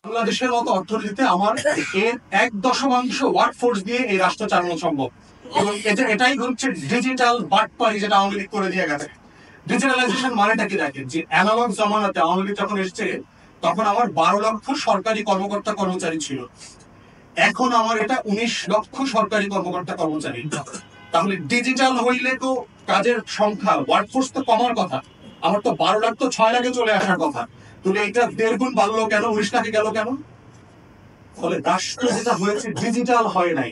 বাংলাদেশের মতো অর্থনীতিতে আমার এর 1 দশমাংশ ওয়ার্ক ফোর্স দিয়ে এই রাষ্ট্র চালানো সম্ভব। এবং এটাই হচ্ছে ডিজিটাল বাটপারি, যেটা আওয়ামী লীগ করে দিয়ে গেছে। ডিজিটালাইজেশন মানেটা কি দেখেন, যে অ্যানালগ জমানাতে আওয়ামী লীগ যখন এসছে তখন আমার 12 লক্ষ সরকারি কর্মকর্তা কর্মচারী ছিল। এখন আমার এটা 19 লক্ষ সরকারি কর্মকর্তা কর্মচারী। তাহলে ডিজিটাল হইলে তো কাজের সংখ্যা, ওয়ার্কফোর্স তো কমার কথা। আমার তো 12 লাখ তো 6 লাখে চলে আসার কথা। তাহলে এটা 1.5 গুণ বাড়লো কেন, 19 লাখে গেল কেন? ফলে রাষ্ট্র যেটা হয়েছে ডিজিটাল হয় নাই,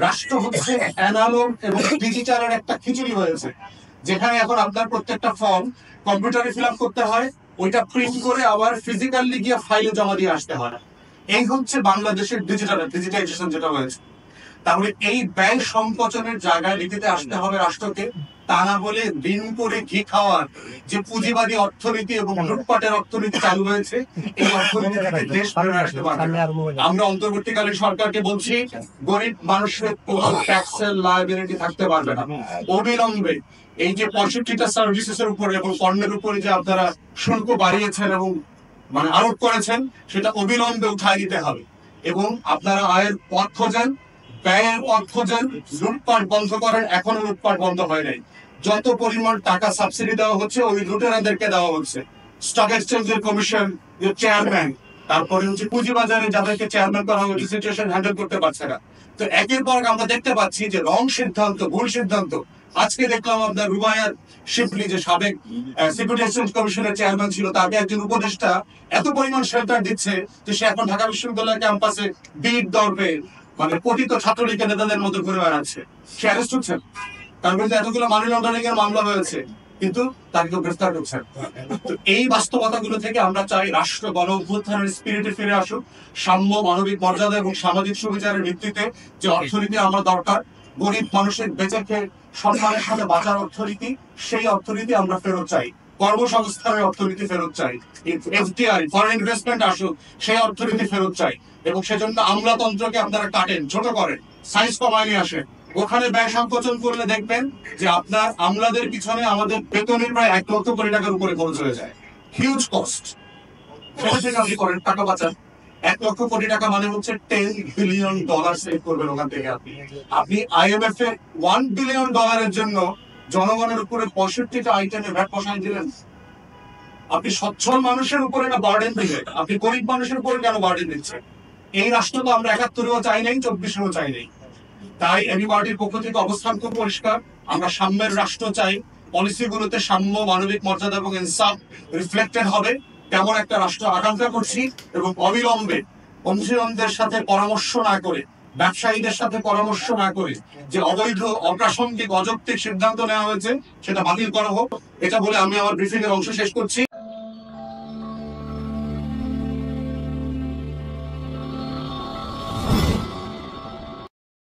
রাষ্ট্র হচ্ছে অ্যানালগ এবং ডিজিটালের একটা খিচুড়ি হয়েছে, যেখানে এখন আপনার প্রত্যেকটা ফর্ম কম্পিউটারে ফিল আপ করতে হয়, ওইটা প্রিন্ট করে আবার ফিজিক্যালি গিয়ে ফাইলে জমা দিয়ে আসতে হয়। এই হচ্ছে বাংলাদেশের ডিজিটাইজেশন যেটা হয়েছে। তাহলে এই ব্যয় সংকোচনের জায়গায় নীতিতে আসতে হবে রাষ্ট্রকে। তা না হলে দিন করে ঘি খাওয়ার যে পুঁজিবাদী অর্থনীতি এবং লুটপাটের অর্থনীতি চালু হয়েছে, এই অর্থনীতি থেকে দেশ বেরোয় আসতে পারবে না। আমরা অন্তর্বর্তীকালীন সরকারকে বলছি, গরিব মানুষের কোনো ট্যাক্সের লায়াবিলিটি থাকতে পারবে না। অবিলম্বে এই যে 65টা সার্ভিসেসের উপরে এবং পণ্যের উপরে যে আপনারা শুল্ক বাড়িয়েছেন এবং আরোপ করেছেন, সেটা অবিলম্বে উঠাই দিতে হবে। এবং আপনারা আয়ের পথ খোঁজেন, ব্যয়ের পথ খোঁজেন, লুটপাট বন্ধ করেন। এখনো লুটপাট বন্ধ হয় নাই। যত পরিমাণ টাকা সাবসিডি দেওয়া হচ্ছে ওই লুটেরাদেরকে দেওয়া হচ্ছে। স্টক এক্সচেঞ্জের কমিশন, চেয়ারম্যান, তারপরে হচ্ছে পুঁজিবাজারে যাদেরকে চেয়ারম্যান করা হয়েছে, সিচুয়েশন হ্যান্ডেল করতে পারছে না। তো একের পর আমরা দেখতে পাচ্ছি যে রং সিদ্ধান্ত, ভুল সিদ্ধান্ত। আজকে দেখলাম আপনার রুবাইয়ার শিবলি, যে সাবেক সিকিউরিটি এক্সচেঞ্জ কমিশনের চেয়ারম্যান ছিল, তাকে একজন উপদেষ্টা এত পরিমাণ শেল্টার দিচ্ছে যে সে এখন ঢাকা বিশ্ববিদ্যালয় ক্যাম্পাসে বিট দর্পে পতিত ছাত্রলীগের নেতাদের মতো ঘুরে বেড়াচ্ছে। সে অ্যারেস্ট হচ্ছেন, তার বিরুদ্ধে এতগুলো মানি লন্ডারিং এর মামলা হয়েছে, কিন্তু তাকে কেউ গ্রেফতার করছেন। তো এই বাস্তবতাগুলো থেকে আমরা চাই রাষ্ট্র গণ অভ্যুত্থানের স্পিরিটে ফিরে আসুক। সাম্য, মানবিক মর্যাদা এবং সামাজিক সুবিচারের ভিত্তিতে যে অর্থনীতি আমরা দরকার, গরিব মানুষের বেঁচে খেয়ে সম্মানের সাথে বাঁচার অর্থনীতি, সেই অর্থনীতি আমরা ফেরত চাই। কর্মসংস্থানের অর্থনীতি ফেরত চাই। এফডিআই, ফরেন ইনভেস্টমেন্ট আসুক, সেই অর্থনীতি ফেরত চাই। এবং সেজন্য আমলাতন্ত্রকে আপনারা কাটেন, ছোট করেন, সাইজ কমায় নিয়ে আসেন। ওখানে ব্যয় সংকোচন করলে দেখবেন যে আপনার আমলাদের পিছনে আমাদের বেতনের প্রায় 1 লক্ষ কোটি টাকার উপরে খরচ হয়ে যায়। Huge cost. সেটা থেকে আপনি করেন, টাকা বাঁচান। 1 লক্ষ কোটি টাকা মানে হচ্ছে $10 বিলিয়ন সেভ করবেন ওখান থেকে। আপনি IMF এ $1 বিলিয়ন জন্য জনগণের উপরে 65টা আইটেমে ভ্যাট বসাই দিলেন। আপনি সচ্ছল মানুষের উপরে না বার্ডেন দিলেন, আপনি গরিব মানুষের উপরে কেন বার্ডেন দিচ্ছেন? এই রাষ্ট্র তো আমরা 71-এও চাই নাই, 24-এও চাই নাই। তাই এবি পার্টির পক্ষ থেকে অবস্থান খুব পরিষ্কার। আমরা সাম্যের রাষ্ট্র চাই। পলিসিগুলোতে সাম্য, মানবিক মর্যাদা এবং ইনসাফ রিফ্লেক্টেড হবে, তেমন একটা রাষ্ট্র আকাঙ্ক্ষা করছি। এবং অবিলম্বে অনুশীলনদের সাথে পরামর্শ না করে, ব্যবসায়ীদের সাথে পরামর্শ না করে যে অবৈধ, অপ্রাসঙ্গিক, অযৌক্তিক সিদ্ধান্ত নেওয়া হয়েছে, সেটা বাতিল করা হোক। এটা বলে আমি আমার ব্রিফিং এর অংশ শেষ করছি।